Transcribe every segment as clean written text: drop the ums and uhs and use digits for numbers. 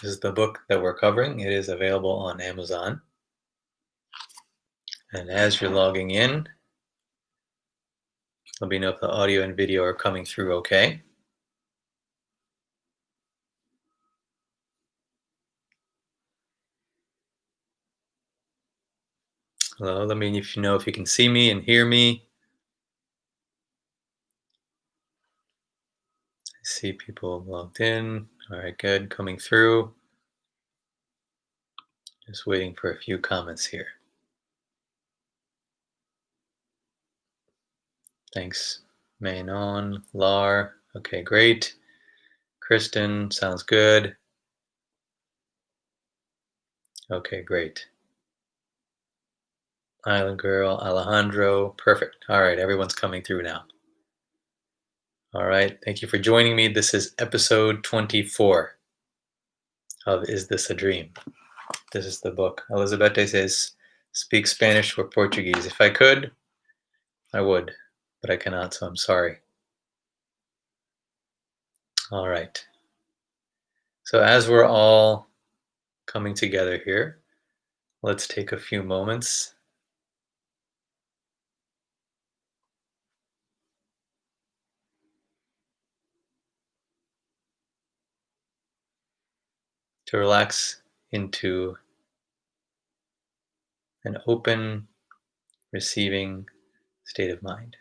This is the book that we're covering. It is available on Amazon. And as you're logging in, let me know if the audio and video are coming through okay. Hello, let me know if you can see me and hear me. I see people logged in. All right, good, coming through. Just waiting for a few comments here. Thanks, Manon, Lar. Okay, great. Kristen, sounds good. Okay, great. Island Girl, Alejandro, perfect. All right, everyone's coming through now. All right, thank you for joining me. This is episode 24 of Is This a Dream? This is the book. Elizabeth says, speak Spanish or Portuguese. If I could, I would, but I cannot, so I'm sorry. All right. So as we're all coming together here, let's take a few moments to relax into an open, receiving state of mind.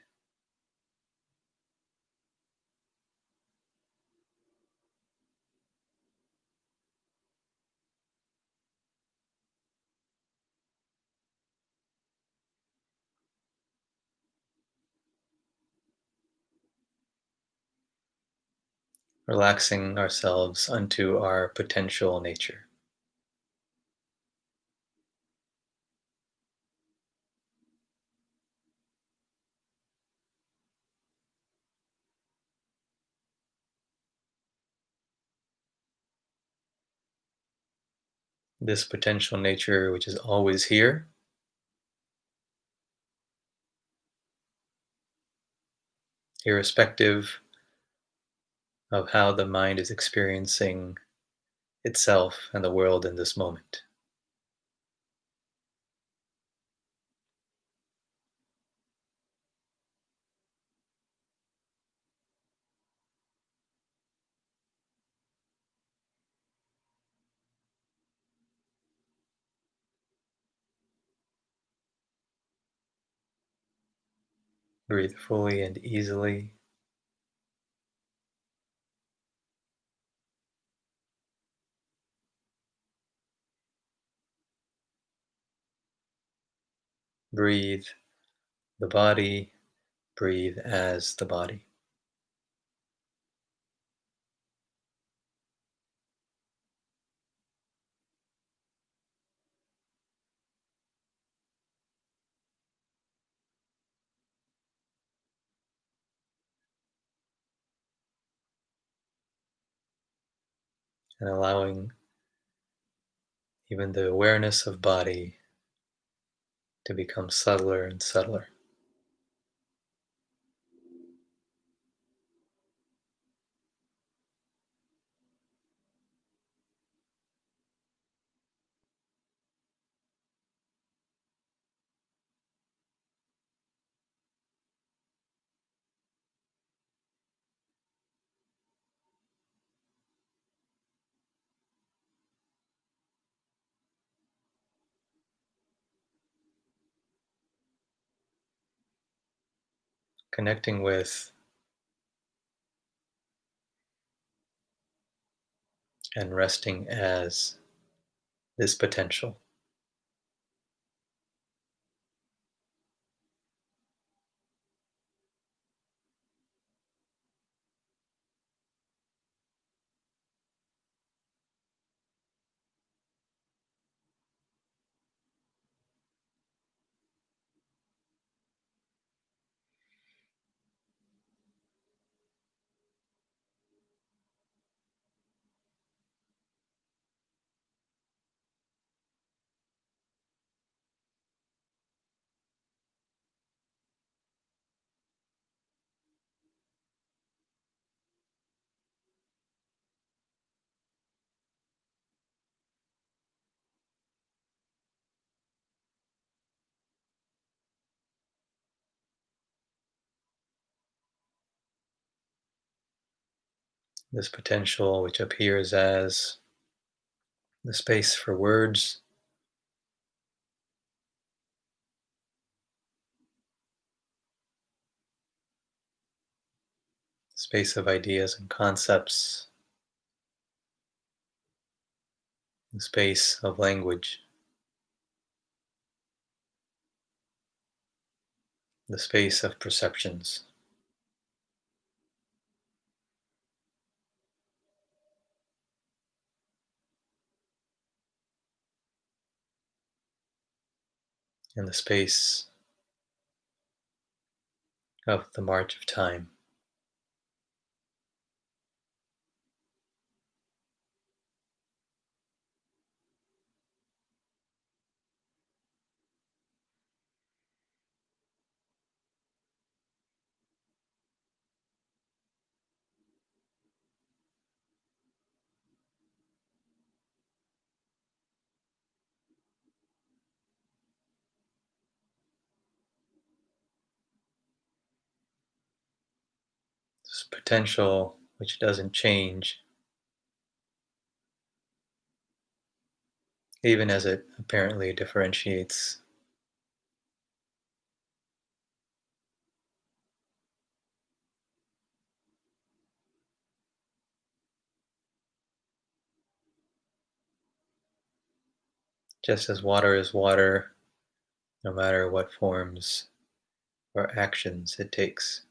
Relaxing ourselves unto our potential nature. This potential nature, which is always here, irrespective of how the mind is experiencing itself and the world in this moment. Breathe fully and easily. Breathe the body, breathe as the body. And allowing even the awareness of body to become subtler and subtler. Connecting with and resting as this potential. this potential which appears as the space for words, space of ideas and concepts, the space of language, the space of perceptions. And the space of the march of time. This potential which doesn't change, even as it apparently differentiates. Just as water is water, no matter what forms or actions it takes.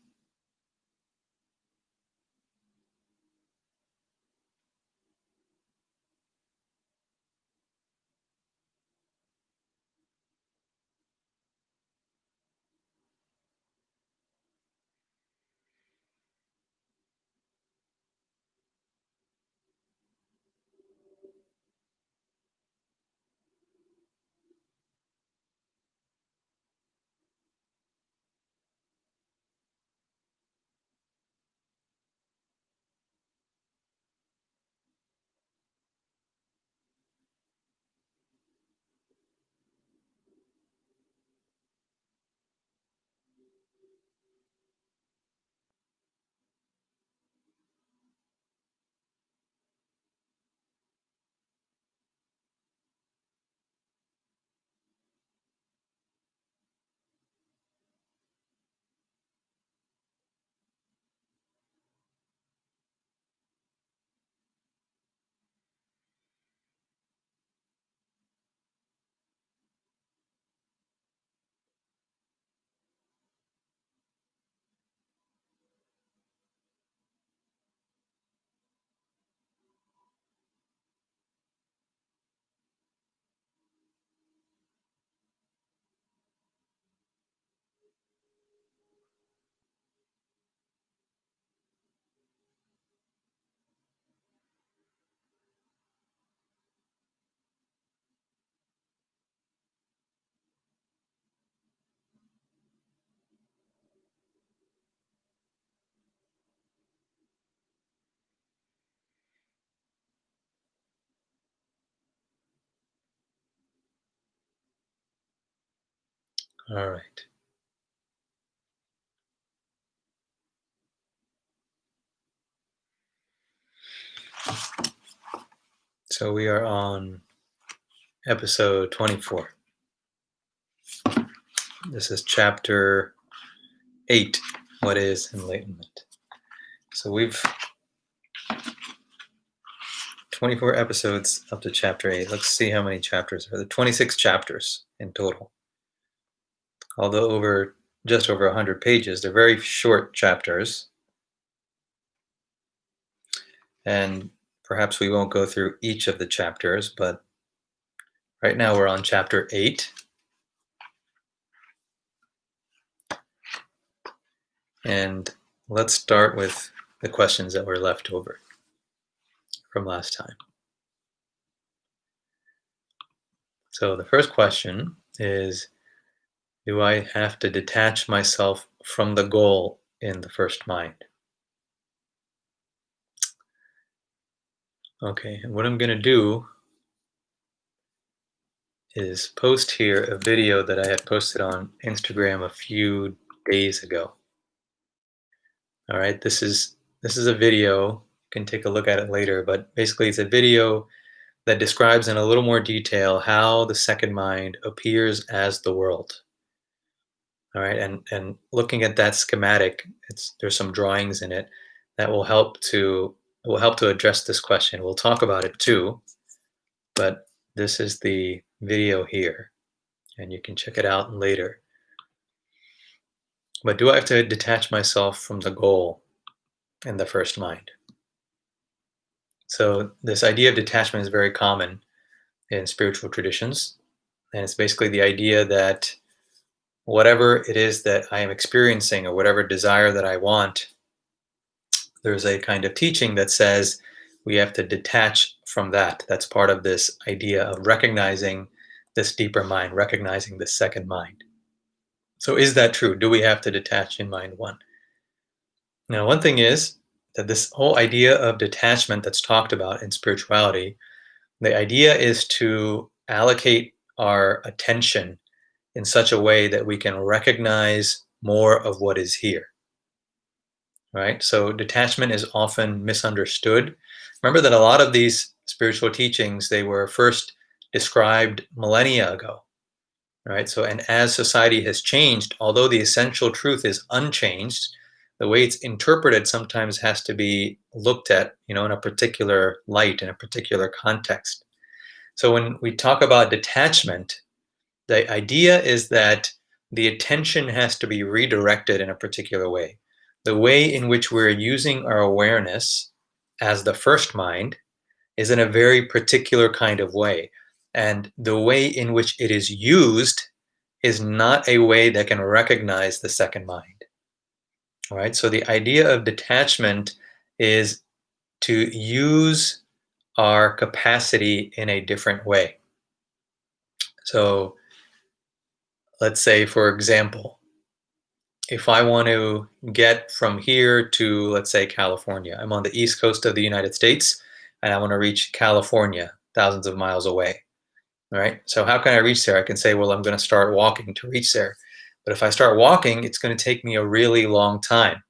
All right. So we are on episode 24. This is chapter 8. What is enlightenment? So we've 24 episodes up to chapter 8. Let's see how many chapters are there. 26 chapters in total. Although just over 100 pages, they're very short chapters. And perhaps we won't go through each of the chapters, but right now we're on chapter 8. And let's start with the questions that were left over from last time. So the first question is, do I have to detach myself from the goal in the first mind? Okay, and what I'm going to do is post here a video that I had posted on Instagram a few days ago. All right, this is a video can take a look at it later, but basically it's a video that describes in a little more detail how the second mind appears as the world. All right, and looking at that schematic, there's some drawings in it that will help to address this question. We'll talk about it too, but this is the video here, and you can check it out later. But do I have to detach myself from the goal in the first mind? So this idea of detachment is very common in spiritual traditions, and it's basically the idea that whatever it is that I am experiencing or whatever desire that I want, there's a kind of teaching that says we have to detach from that. That's part of this idea of recognizing this deeper mind, recognizing this second mind. So is that true? Do we have to detach in mind one? Now, one thing is that this whole idea of detachment that's talked about in spirituality, the idea is to allocate our attention in such a way that we can recognize more of what is here. Right? So detachment is often misunderstood. Remember that a lot of these spiritual teachings, they were first described millennia ago. Right? So, and as society has changed, although the essential truth is unchanged, the way it's interpreted sometimes has to be looked at, in a particular light, in a particular context. So when we talk about detachment, the idea is that the attention has to be redirected in a particular way. The way in which we're using our awareness as the first mind is in a very particular kind of way. And the way in which it is used is not a way that can recognize the second mind. All right, so the idea of detachment is to use our capacity in a different way. So let's say, for example, if I want to get from here to, let's say, California, I'm on the east coast of the United States, and I want to reach California, thousands of miles away. All right, so how can I reach there? I can say, well, I'm going to start walking to reach there. But if I start walking, it's going to take me a really long time.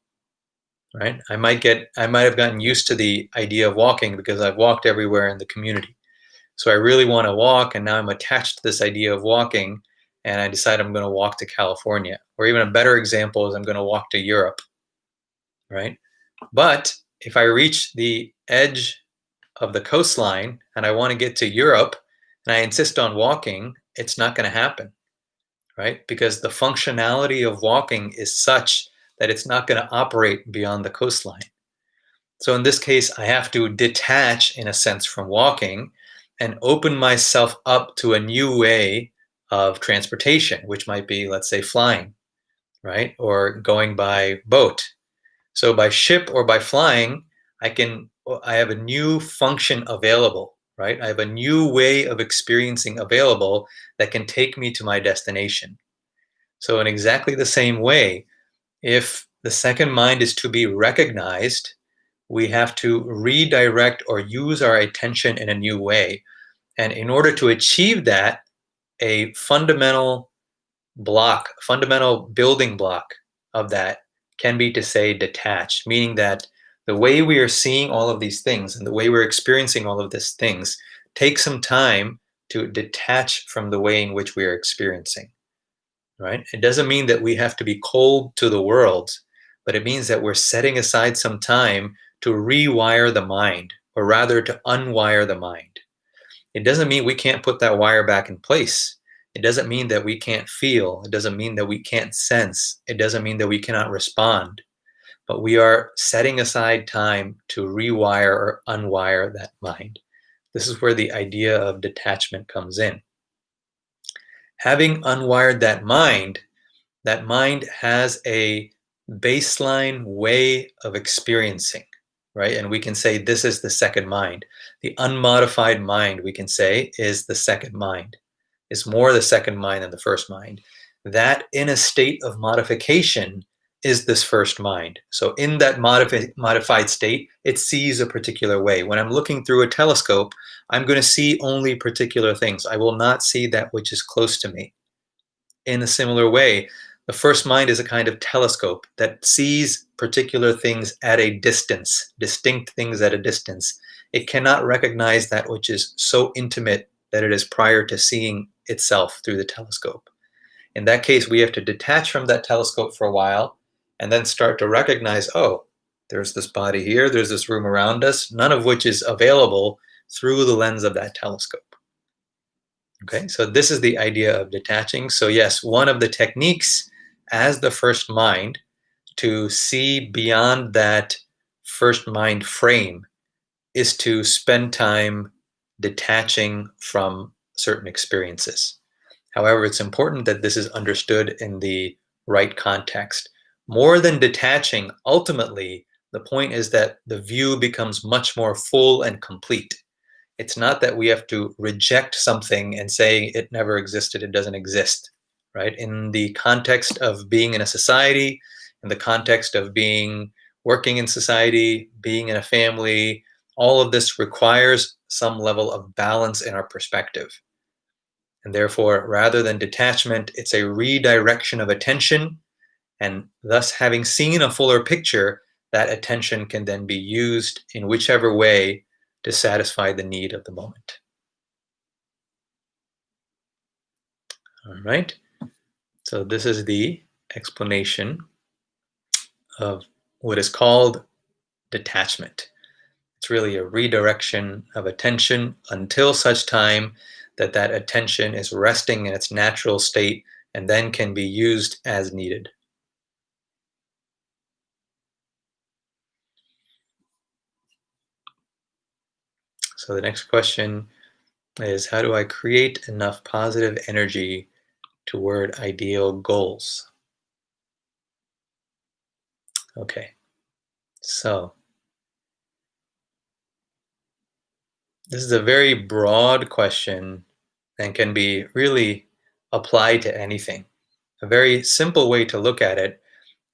Right? I might have gotten used to the idea of walking because I've walked everywhere in the community. So I really want to walk, and now I'm attached to this idea of walking, and I decide I'm going to walk to California. Or even a better example is I'm going to walk to Europe, right? But if I reach the edge of the coastline and I want to get to Europe and I insist on walking, it's not going to happen, right? Because the functionality of walking is such that it's not going to operate beyond the coastline. So in this case, I have to detach, in a sense, from walking and open myself up to a new way of transportation, which might be, let's say, flying, right? Or going by boat. So by ship or by flying, I have a new function available, right? I have a new way of experiencing available that can take me to my destination. So in exactly the same way, if the second mind is to be recognized, we have to redirect or use our attention in a new way. And in order to achieve that, a fundamental building block of that can be to say detach, meaning that the way we are seeing all of these things and the way we're experiencing all of these things takes some time to detach from the way in which we are experiencing. Right? It doesn't mean that we have to be cold to the world, but it means that we're setting aside some time to rewire the mind, or rather to unwire the mind. It doesn't mean we can't put that wire back in place. It doesn't mean that we can't feel. It doesn't mean that we can't sense. It doesn't mean that we cannot respond. But we are setting aside time to rewire or unwire that mind. This is where the idea of detachment comes in. Having unwired that mind has a baseline way of experiencing, right? And we can say this is the second mind. The unmodified mind, we can say, is the second mind. It's more the second mind than the first mind. That in a state of modification is this first mind. So in that modified state, it sees a particular way. When I'm looking through a telescope, I'm going to see only particular things. I will not see that which is close to me. In a similar way, The first mind is a kind of telescope that sees particular things at a distance, distinct things at a distance. It cannot recognize that which is so intimate that it is prior to seeing itself through the telescope. In that case, we have to detach from that telescope for a while and then start to recognize, oh, there's this body here, there's this room around us, none of which is available through the lens of that telescope. Okay, so this is the idea of detaching. So yes, one of the techniques as the first mind to see beyond that first mind frame is to spend time detaching from certain experiences. However, it's important that this is understood in the right context. More than detaching, ultimately, the point is that the view becomes much more full and complete. It's not that we have to reject something and say it never existed, it doesn't exist, right? In the context of being in a society, in the context of working in society, being in a family, all of this requires some level of balance in our perspective. And therefore, rather than detachment, it's a redirection of attention. And thus, having seen a fuller picture, that attention can then be used in whichever way to satisfy the need of the moment. All right. So this is the explanation of what is called detachment. It's really a redirection of attention until such time that that attention is resting in its natural state and then can be used as needed. So the next question is, how do I create enough positive energy toward ideal goals? Okay, so this is a very broad question and can be really applied to anything. A very simple way to look at it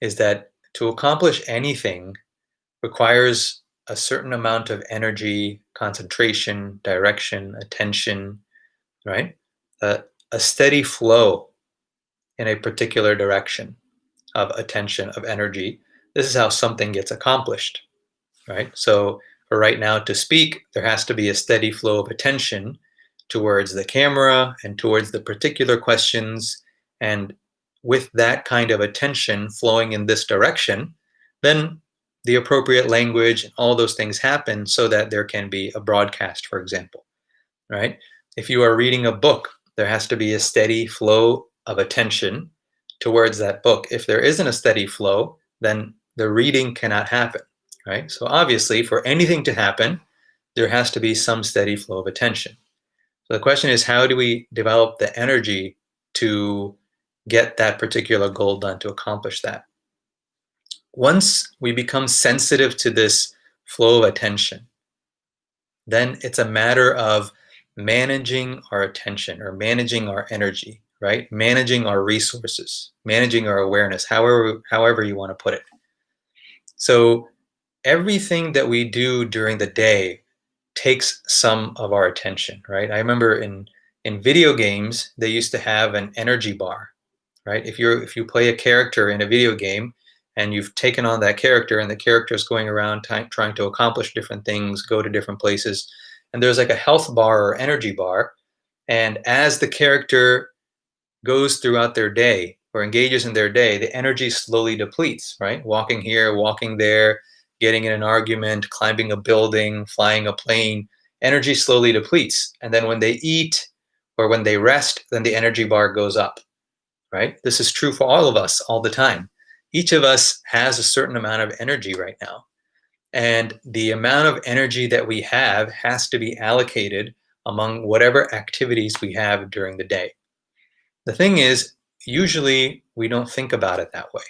is that to accomplish anything requires a certain amount of energy, concentration, direction, attention, right? A steady flow in a particular direction of attention, of energy. This is how something gets accomplished, right? So for right now to speak, there has to be a steady flow of attention towards the camera and towards the particular questions. And with that kind of attention flowing in this direction, then the appropriate language and all those things happen so that there can be a broadcast, for example, right? If you are reading a book, there has to be a steady flow of attention towards that book. If there isn't a steady flow, then the reading cannot happen, right? So obviously, for anything to happen, there has to be some steady flow of attention. So the question is, how do we develop the energy to get that particular goal done, to accomplish that? Once we become sensitive to this flow of attention, then it's a matter of managing our attention or managing our energy, right? Managing our resources, managing our awareness, however you want to put it. So everything that we do during the day takes some of our attention, right? I remember in video games, they used to have an energy bar, right? If you play a character in a video game and you've taken on that character and the character is going around trying to accomplish different things, go to different places, and there's like a health bar or energy bar, and as the character goes throughout their day or engages in their day, the energy slowly depletes, right? Walking here, walking there, getting in an argument, climbing a building, flying a plane, energy slowly depletes. And then when they eat or when they rest, then the energy bar goes up, right? This is true for all of us all the time. Each of us has a certain amount of energy right now. And the amount of energy that we have has to be allocated among whatever activities we have during the day. The thing is, usually we don't think about it that way,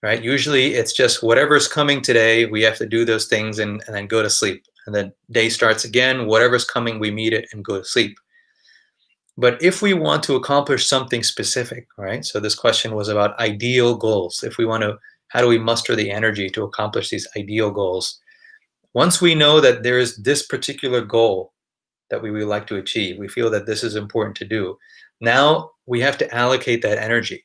right? Usually it's just whatever's coming today, we have to do those things and then go to sleep. And the day starts again, whatever's coming, we meet it and go to sleep. But if we want to accomplish something specific, right? So this question was about ideal goals. If we want to, how do we muster the energy to accomplish these ideal goals? Once we know that there is this particular goal that we would like to achieve, we feel that this is important to do. Now we have to allocate that energy,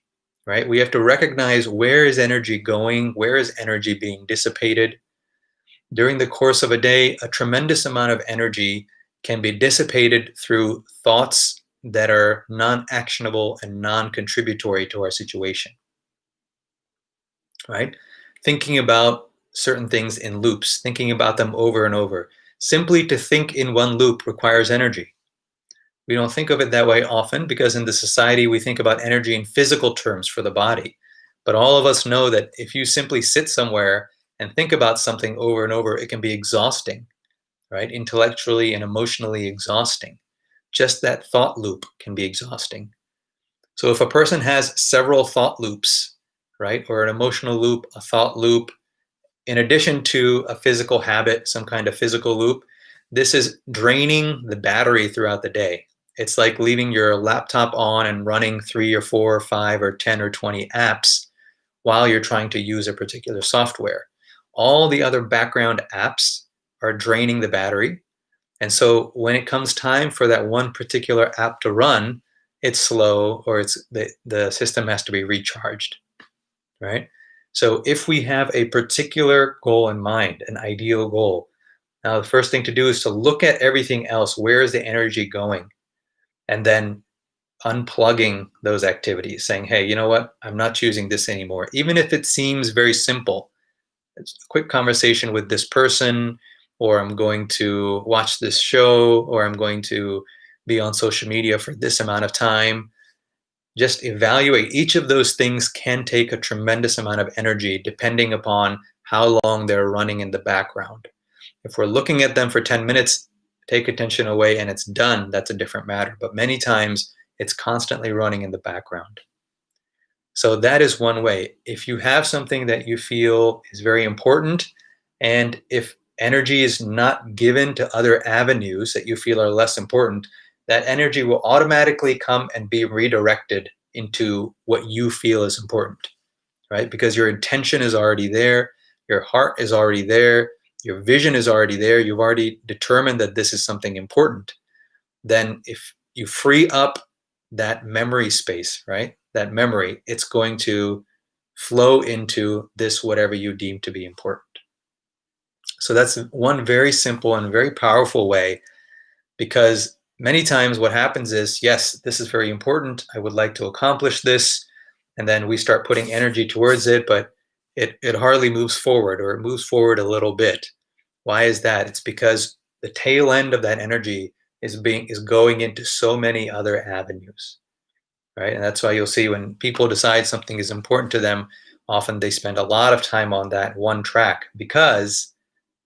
right? We have to recognize, where is energy going? Where is energy being dissipated? During the course of a day, a tremendous amount of energy can be dissipated through thoughts that are non-actionable and non-contributory to our situation, right? Thinking about certain things in loops, thinking about them over and over. Simply to think in one loop requires energy. We don't think of it that way often, because in the society we think about energy in physical terms for the body. But all of us know that if you simply sit somewhere and think about something over and over, it can be exhausting, right? Intellectually and emotionally exhausting. Just that thought loop can be exhausting. So if a person has several thought loops, right, or an emotional loop, a thought loop, in addition to a physical habit, some kind of physical loop, this is draining the battery throughout the day. It's like leaving your laptop on and running 3 or 4 or 5 or 10 or 20 apps while you're trying to use a particular software. All the other background apps are draining the battery. And so when it comes time for that one particular app to run, it's slow, or the system has to be recharged, right? So if we have a particular goal in mind, an ideal goal, now the first thing to do is to look at everything else. Where is the energy going? And then unplugging those activities, saying, hey, you know what? I'm not choosing this anymore. Even if it seems very simple, it's a quick conversation with this person, or I'm going to watch this show, or I'm going to be on social media for this amount of time. Just evaluate. Each of those things can take a tremendous amount of energy depending upon how long they're running in the background. If we're looking at them for 10 minutes, take attention away and it's done, that's a different matter. But many times it's constantly running in the background. So that is one way. If you have something that you feel is very important, and if energy is not given to other avenues that you feel are less important, that energy will automatically come and be redirected into what you feel is important, right? Because your intention is already there, your heart is already there, your vision is already there, you've already determined that this is something important. Then if you free up that memory space, right? That memory, it's going to flow into this whatever you deem to be important. So that's one very simple and very powerful way, because many times what happens is, yes, this is very important. I would like to accomplish this. And then we start putting energy towards it, but it hardly moves forward, or it moves forward a little bit. Why is that? It's because the tail end of that energy is going into so many other avenues, right? And that's why you'll see when people decide something is important to them, often they spend a lot of time on that one track, because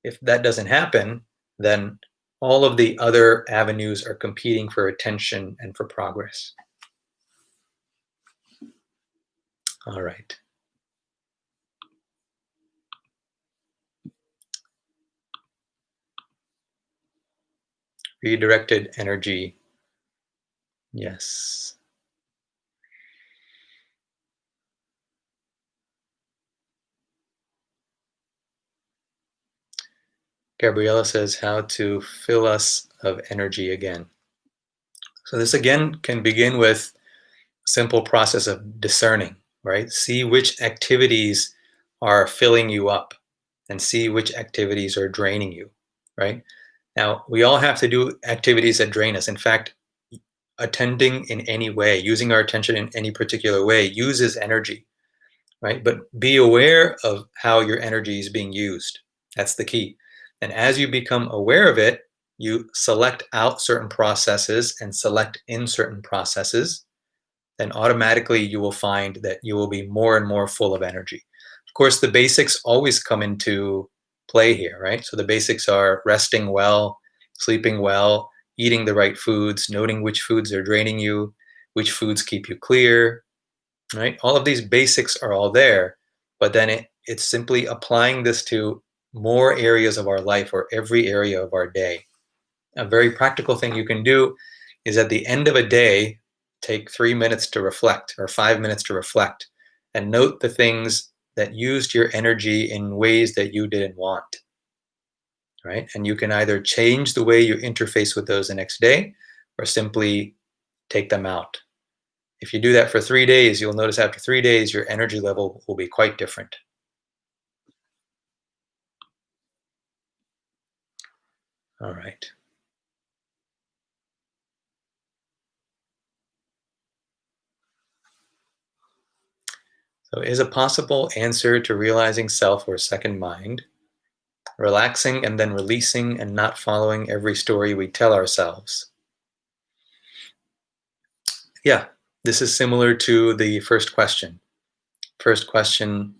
if that doesn't happen, then all of the other avenues are competing for attention and for progress. All right. Redirected energy. Yes. Gabriella says, how to fill us of energy again. So this again can begin with a simple process of discerning, right? See which activities are filling you up and see which activities are draining you, right? Now, we all have to do activities that drain us. In fact, attending in any way, using our attention in any particular way uses energy, right? But be aware of how your energy is being used. That's the key. And as you become aware of it, you select out certain processes and select in certain processes, then automatically you will find that you will be more and more full of energy. Of course, the basics always come into play here, right? So the basics are resting well, sleeping well, eating the right foods, noting which foods are draining you, which foods keep you clear, right? All of these basics are all there, but then it's simply applying this to more areas of our life, or every area of our day. A very practical thing you can do is, at the end of a day, take 3 minutes to reflect, or 5 minutes to reflect, and note the things that used your energy in ways that you didn't want, right? And you can either change the way you interface with those the next day, or simply take them out. if you do that for 3 days, you'll notice after 3 days, your energy level will be quite different. All right. So is a possible answer to realizing self or second mind relaxing and then releasing and not following every story we tell ourselves? Yeah, this is similar to the first question. First question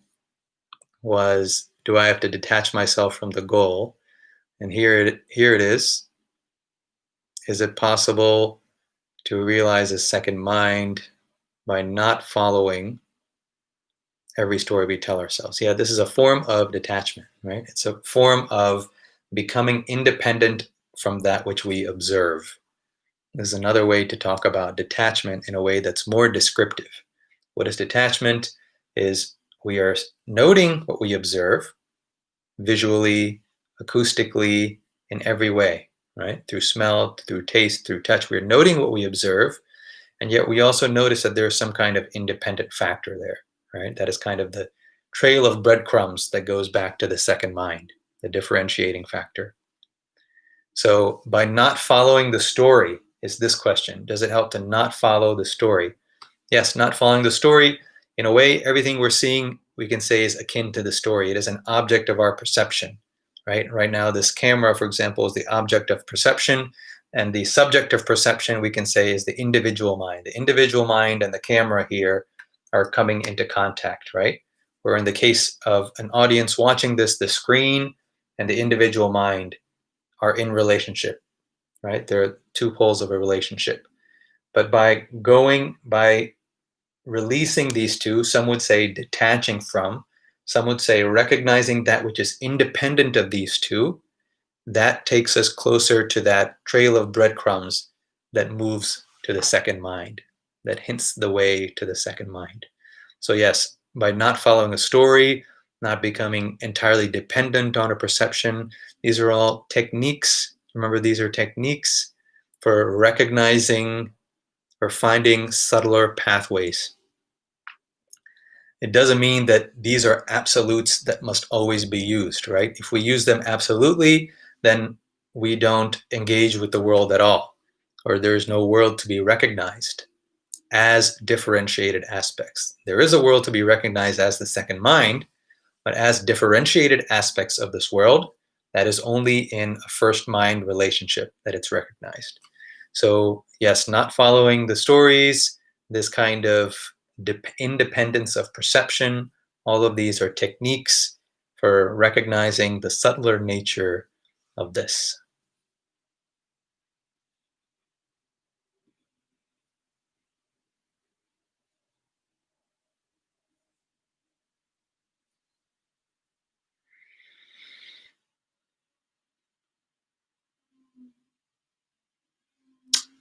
was, do I have to detach myself from the goal? And here it is. Is it possible to realize a second mind by not following every story we tell ourselves? Yeah, this is a form of detachment, right? It's a form of becoming independent from that which we observe. This is another way to talk about detachment in a way that's more descriptive. What is detachment? Is we are noting what we observe visually, acoustically, in every way, right? Through smell, through taste, through touch. We're noting what we observe, and yet we also notice that there's some kind of independent factor there, right? That is kind of the trail of breadcrumbs that goes back to the second mind, the differentiating factor. So by not following the story is this question. Does it help to not follow the story? Yes, not following the story. In a way, everything we're seeing, we can say, is akin to the story. It is an object of our perception, right? Right now, this camera, for example, is the object of perception, and the subject of perception, we can say, is the individual mind. The individual mind and the camera here are coming into contact, right? Where in the case of an audience watching this, the screen and the individual mind are in relationship, right? They're two poles of a relationship. But by releasing these two, some would say detaching from, some would say recognizing that which is independent of these two, that takes us closer to that trail of breadcrumbs that moves to the second mind, that hints the way to the second mind. So yes, by not following a story, not becoming entirely dependent on a perception, these are all techniques. Remember, these are techniques for recognizing or finding subtler pathways. It doesn't mean that these are absolutes that must always be used, right? If we use them absolutely, then we don't engage with the world at all, or there's no world to be recognized as differentiated aspects. There is a world to be recognized as the second mind, but as differentiated aspects of this world, that is only in a first mind relationship that it's recognized. So yes, not following the stories, this kind of independence of perception, all of these are techniques for recognizing the subtler nature of this.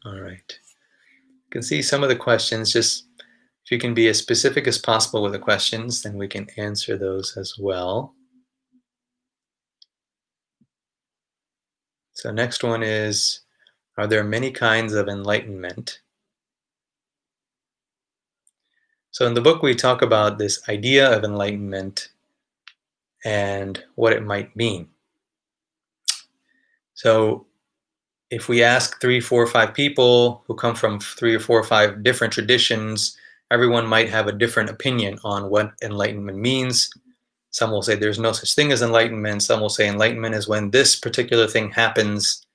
All right. You can see some of the questions. Just if you can be as specific as possible with the questions, then we can answer those as well. So next one is, are there many kinds of enlightenment? So in the book, we talk about this idea of enlightenment and what it might mean. So if we ask 3, 4, 5 people who come from 3 or 4 or 5 different traditions, everyone might have a different opinion on what enlightenment means. Some will say there's no such thing as enlightenment. Some will say enlightenment is when this particular thing happens.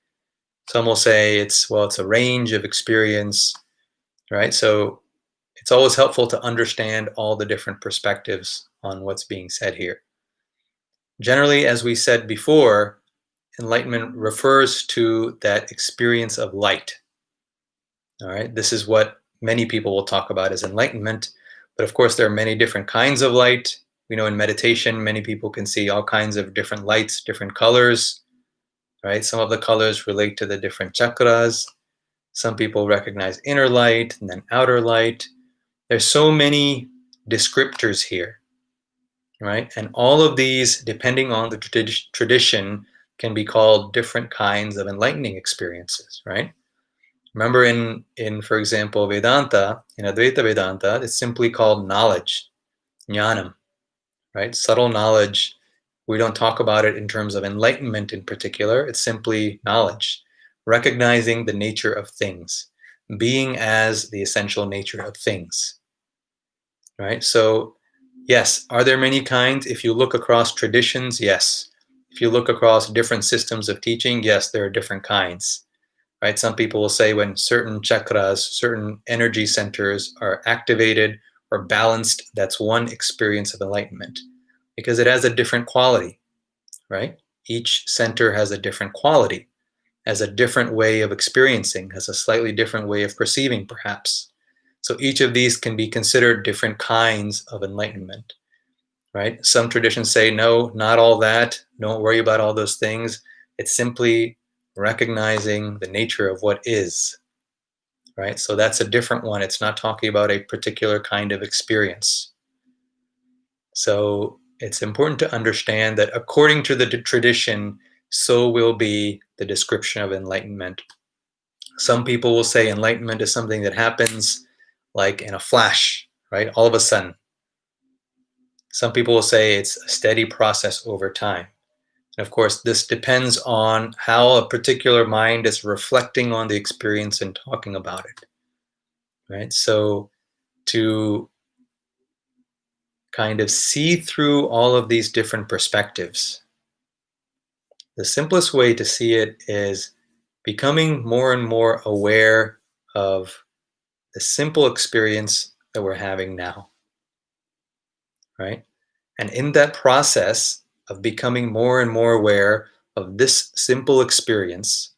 Some will say it's a range of experience, right? So it's always helpful to understand all the different perspectives on what's being said here. Generally, as we said before, enlightenment refers to that experience of light. All right, this is what many people will talk about as enlightenment. But of course, there are many different kinds of light. We know in meditation, many people can see all kinds of different lights, different colors, right? Some of the colors relate to the different chakras. Some people recognize inner light and then outer light. There's so many descriptors here, right? And all of these, depending on the tradition, can be called different kinds of enlightening experiences, right? Remember in for example, Vedanta, in Advaita Vedanta, it's simply called knowledge, jnanam, right? Subtle knowledge. We don't talk about it in terms of enlightenment in particular. It's simply knowledge, recognizing the nature of things, being as the essential nature of things, right? So, yes, are there many kinds? If you look across traditions, yes. If you look across different systems of teaching, yes, there are different kinds, right? Some people will say when certain chakras, certain energy centers are activated or balanced, that's one experience of enlightenment because it has a different quality, right? Each center has a different quality, has a different way of experiencing, has a slightly different way of perceiving, perhaps. So each of these can be considered different kinds of enlightenment, right? Some traditions say, no, not all that. Don't worry about all those things. It's simply recognizing the nature of what is, right? So that's a different one. It's not talking about a particular kind of experience. So it's important to understand that according to the tradition, so will be the description of enlightenment. Some people will say enlightenment is something that happens like in a flash, right? All of a sudden. Some people will say it's a steady process over time. And of course, this depends on how a particular mind is reflecting on the experience and talking about it, right? So to kind of see through all of these different perspectives, the simplest way to see it is becoming more and more aware of the simple experience that we're having now, right? And in that process of becoming more and more aware of this simple experience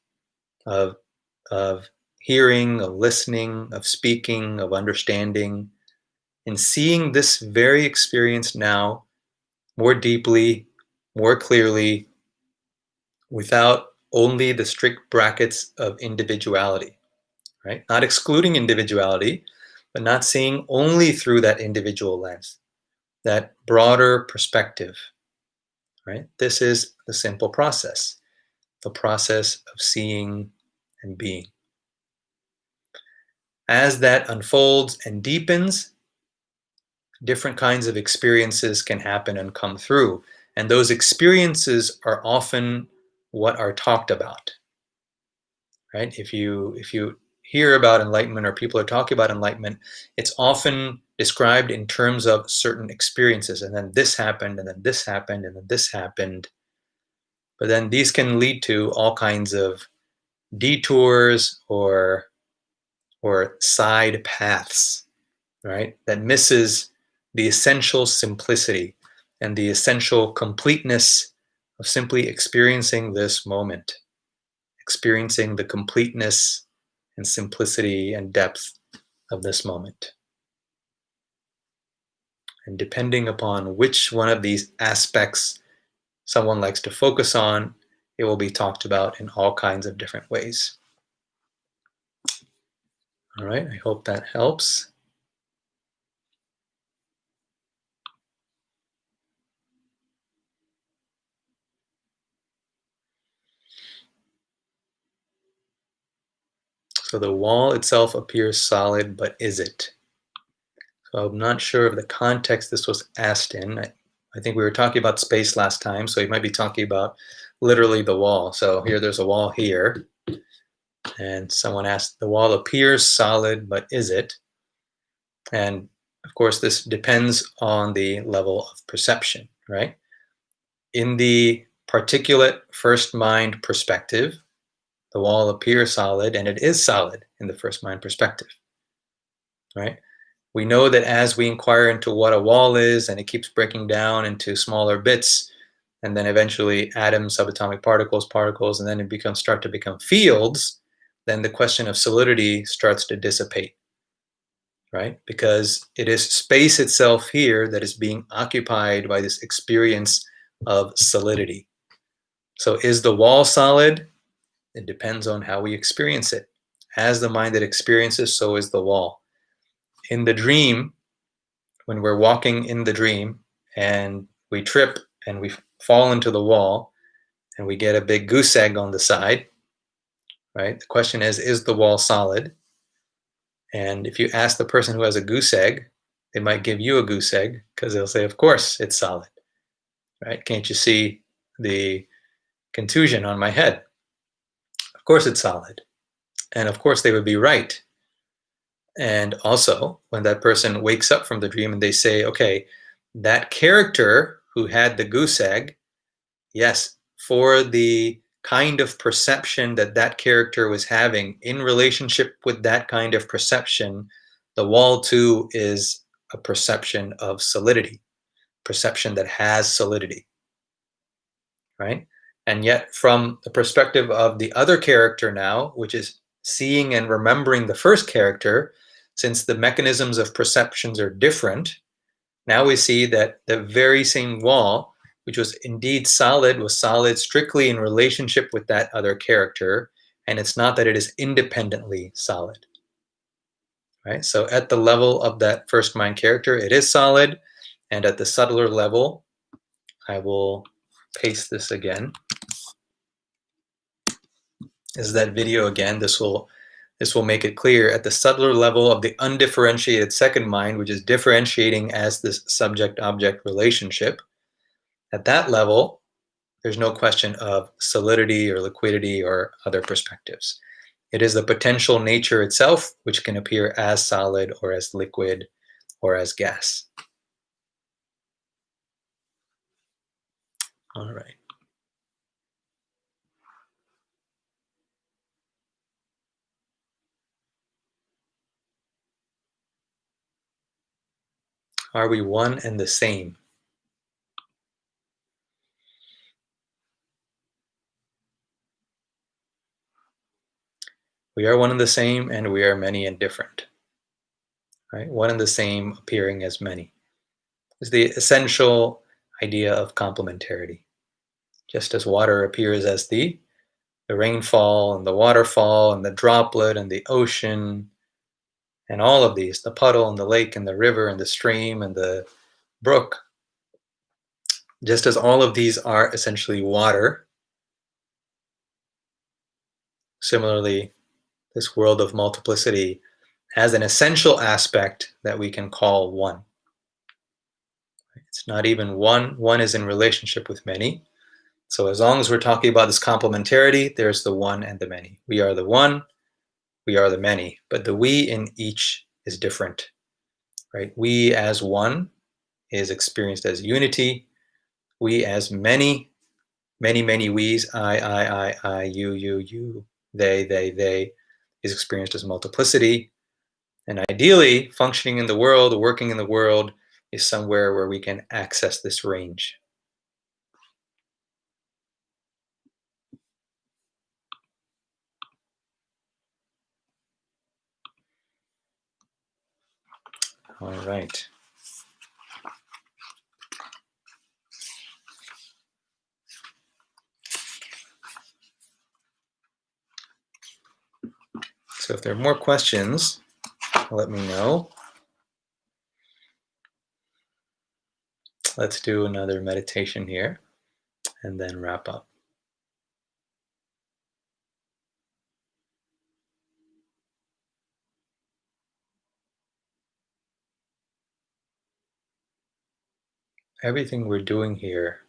of, of hearing, of listening, of speaking, of understanding, and seeing this very experience now more deeply, more clearly, without only the strict brackets of individuality, right? Not excluding individuality, but not seeing only through that individual lens, that broader perspective, right? This is the simple process, the process of seeing and being. As that unfolds and deepens, different kinds of experiences can happen and come through. And those experiences are often what are talked about, right? If you hear about enlightenment or people are talking about enlightenment, it's often described in terms of certain experiences. And then this happened, and then this happened, and then this happened. But then these can lead to all kinds of detours or side paths, right? That misses the essential simplicity and the essential completeness of simply experiencing this moment, experiencing the completeness and simplicity and depth of this moment. And depending upon which one of these aspects someone likes to focus on, it will be talked about in all kinds of different ways. All right, I hope that helps. So the wall itself appears solid, but is it? So I'm not sure of the context this was asked in. I think we were talking about space last time, so you might be talking about literally the wall. So here there's a wall here, and someone asked, the wall appears solid, but is it? And of course, this depends on the level of perception, right? In the particulate first mind perspective, the wall appears solid, and it is solid in the first mind perspective, right? We know that as we inquire into what a wall is, and it keeps breaking down into smaller bits, and then eventually atoms, subatomic particles, and then it start to become fields, then the question of solidity starts to dissipate, right? Because it is space itself here that is being occupied by this experience of solidity. So is the wall solid? It depends on how we experience it. As the mind that experiences, so is the wall. In the dream, when we're walking in the dream and we trip and we fall into the wall and we get a big goose egg on the side, right? The question is the wall solid? And if you ask the person who has a goose egg, they might give you a goose egg because they'll say, of course it's solid, right? Can't you see the contusion on my head? Of course it's solid. And of course they would be right. And also, when that person wakes up from the dream and they say, okay, that character who had the goose egg, yes, for the kind of perception that that character was having in relationship with that kind of perception, the wall too is a perception of solidity, perception that has solidity, right? And yet, from the perspective of the other character now, which is seeing and remembering the first character, since the mechanisms of perceptions are different, now we see that the very same wall, which was indeed solid, was solid strictly in relationship with that other character. And it's not that it is independently solid, right? So at the level of that first mind character, it is solid. And at the subtler level, I will paste this again. This is that video again. This will make it clear. At the subtler level of the undifferentiated second mind, which is differentiating as this subject-object relationship, at that level, there's no question of solidity or liquidity or other perspectives. It is the potential nature itself which can appear as solid or as liquid or as gas. All right. Are we one and the same? We are one and the same, and we are many and different. Right? One and the same appearing as many is the essential idea of complementarity. Just as water appears as the rainfall and the waterfall and the droplet and the ocean and all of these, the puddle and the lake and the river and the stream and the brook, just as all of these are essentially water, similarly, this world of multiplicity has an essential aspect that we can call one. It's not even one. One is in relationship with many. So as long as we're talking about this complementarity, there's the one and the many. We are the one, we are the many, but the we in each is different, right? We as one is experienced as unity. We as many, many we's, I, you, they, is experienced as multiplicity. And ideally, functioning in the world, working in the world, is somewhere where we can access this range. All right. So if there are more questions, let me know. Let's do another meditation here and then wrap up. Everything we're doing here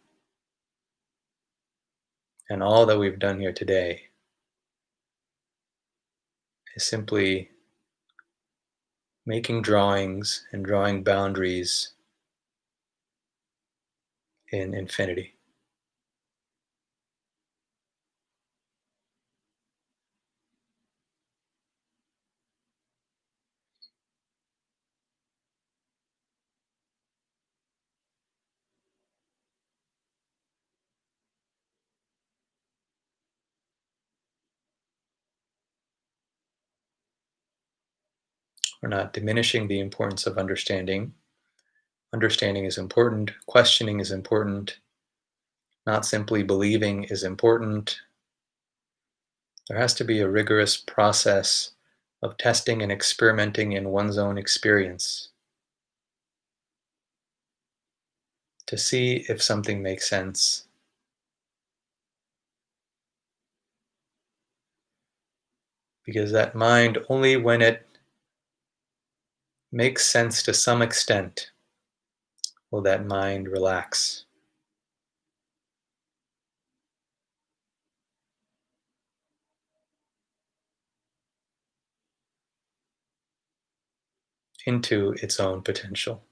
and all that we've done here today is simply making drawings and drawing boundaries in infinity. We're not diminishing the importance of understanding. Understanding is important. Questioning is important. Not simply believing is important. There has to be a rigorous process of testing and experimenting in one's own experience to see if something makes sense. because that mind, only when it makes sense to some extent, will that mind relax. Into its own potential.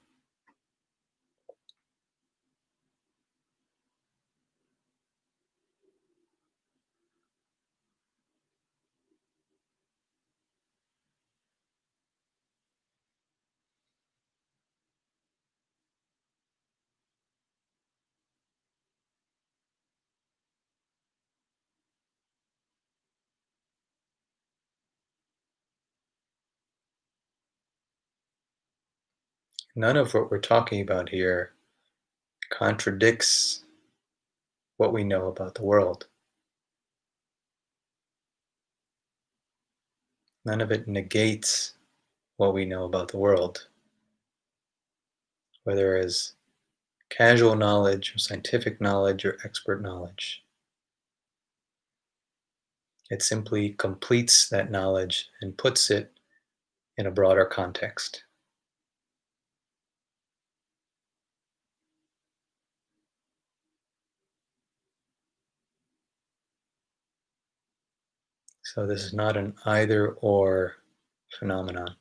None of what we're talking about here contradicts what we know about the world. None of it negates what we know about the world, whether as casual knowledge or scientific knowledge or expert knowledge. It simply completes that knowledge and puts it in a broader context. So this is not an either or phenomenon.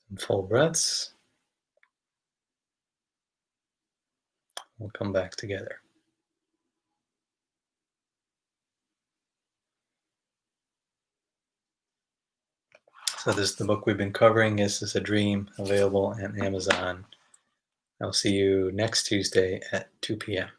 Some full breaths. We'll come back together. So this is the book we've been covering. This is a Dream, available on Amazon. I'll see you next Tuesday at 2 p.m.